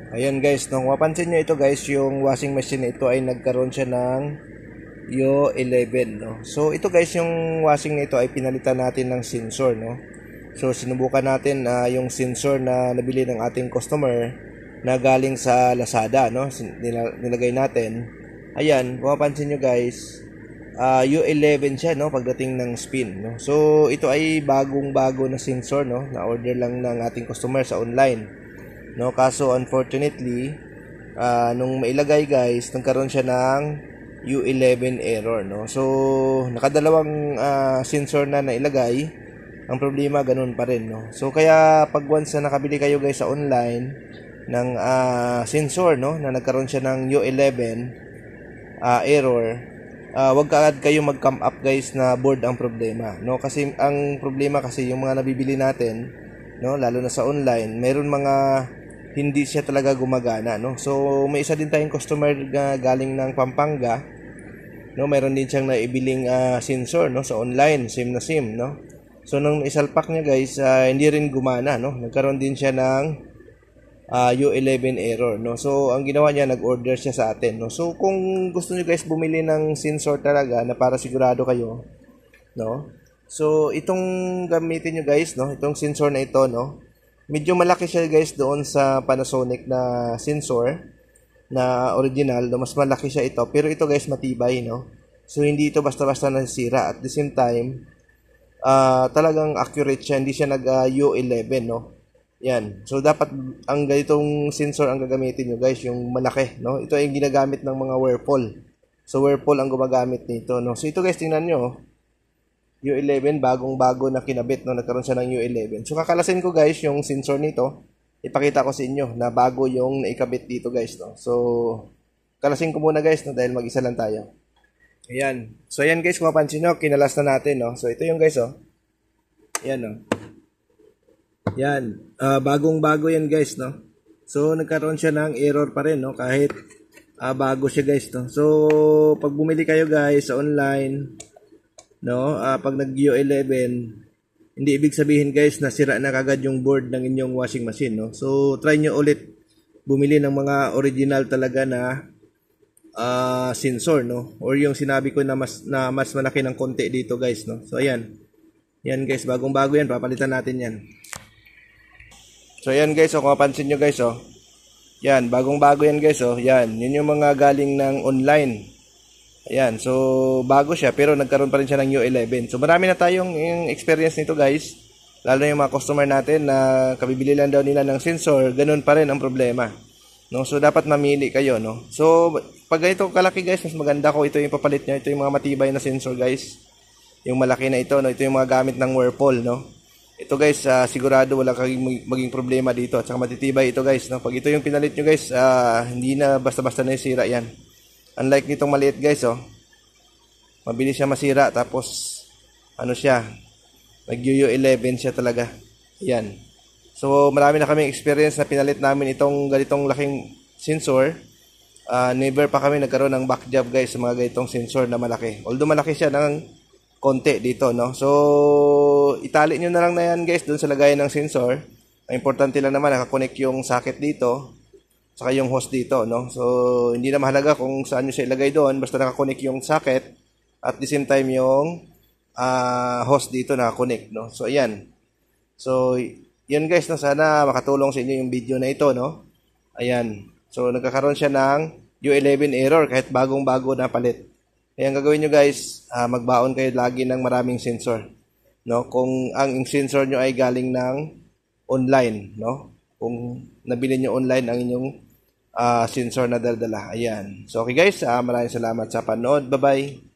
Ayan guys, nung mapansin nyo ito guys, yung washing machine na ito ay nagkaroon siya ng U11, no? So ito guys, yung washing na ito ay pinalitan natin ng sensor, no? So sinubukan natin yung sensor na nabili ng ating customer na galing sa Lazada, no? Nilagay natin. Ayan, kung mapansin nyo guys, U11 siya, no? Pagdating ng spin, no? So ito ay bagong-bago na sensor, no? Na order lang ng ating customer sa online. No, kaso unfortunately, nung mailagay guys, nagkaroon siya ng U11 error, no. So, nakadalawang sensor na nailagay. Ang problema ganun pa rin, no. So, kaya pag once na nakabili kayo guys sa online ng sensor, no, na nagkaroon siya ng U11 error, wag kaagad kayo mag-come up guys na board ang problema, no. Kasi ang problema kasi yung mga nabibili natin, no, lalo na sa online, meron mga hindi siya talaga gumagana, no. So may isa din tayong customer na galing ng Pampanga, no, meron din siyang naibiling sensor, no, sa online, same na same, no. So nung isalpak niya guys, hindi rin gumana, no. Nagkaroon din siya ng U11 error, no. So ang ginawa niya, nag-order siya sa atin, no. So kung gusto niyo guys bumili ng sensor talaga na para sigurado kayo, no. So itong gamitin niyo guys, no, itong sensor na ito, no. Medyo malaki siya guys doon sa Panasonic na sensor na original, no? Mas malaki siya ito. Pero ito guys matibay, no? So hindi ito basta-basta nasira. At the same time, talagang accurate siya. Hindi siya nag-U11, no? Yan. So dapat ang ganitong sensor ang gagamitin nyo guys, yung malaki, no? Ito ay ginagamit ng mga Whirlpool. So Whirlpool ang gumagamit nito, no? So ito guys, tingnan nyo, U11, bagong-bago na kinabit, no, nagkaroon siya ng U11. So kakalasin ko guys yung sensor nito. Ipakita ko sa inyo na bago yung naikabit dito guys, no. So kalasin ko muna guys, no, dahil mag-isa lang tayo. Ayan. So ayan guys, kung mapansin nyo, kinalas na natin, no. So ito yung guys, oh. Ayan, no. Yan. Bagong-bago yan guys, no. So nagkaroon siya ng error pa rin, no, kahit bago siya guys, no. So pag bumili kayo guys sa online, no, pag nag-U11, hindi ibig sabihin guys na sira na kagad yung board ng inyong washing machine, no. So try nyo ulit bumili ng mga original talaga na sensor, no, or yung sinabi ko na mas malaki ng konti dito guys, no. So ayan, yan guys, bagong-bago yan, papalitan natin yan. So ayan guys, kung mapansin nyo guys, yan, bagong-bago yan guys, yan, yun yung mga galing ng online. Ayan, so bago siya pero nagkaroon pa rin siya ng U11. So marami na tayong experience nito guys. Lalo na yung mga customer natin na kabibili lang daw nila ng sensor, ganun pa rin ang problema. No, so dapat mamili kayo, no. So pag ganito kalaki guys, mas maganda ko ito yung papalit niya. Ito yung mga matibay na sensor guys. Yung malaki na ito, no. Ito yung mga gamit ng Whirlpool, no. Ito guys, sigurado wala kang maging problema dito. At saka matitibay ito guys, no. Pag ito yung pinalit nyo guys, hindi na basta-basta na sira yan. Unlike nitong maliit guys, mabilis siya masira, tapos ano siya, nag-U11 siya talaga. Yan. So marami na kaming experience na pinalit namin itong ganitong laking sensor. Never pa kami nagkaroon ng back job guys sa mga ganitong sensor na malaki. Although malaki siya ng konti dito, no. So itali nyo na lang na yan guys doon sa lagayan ng sensor. Ang importante lang naman nakakonect yung socket dito saka yung hose dito, no. So hindi na mahalaga kung saan nyo siya ilagay doon, basta nakakonect yung socket at the same time yung hose dito nakakonect, no. So ayan. So yan guys, no, sana makatulong sa inyo yung video na ito, no. Ayan. So nagkakaroon siya ng U11 error kahit bagong-bago na palit. Kaya ang gagawin nyo guys, magbaon kayo lagi ng maraming sensor, no. Kung ang sensor nyo ay galing ng online, no. Kung nabili nyo online ang inyong sensor na dala. Ayan. So okay guys, maraming salamat sa panood. Bye-bye.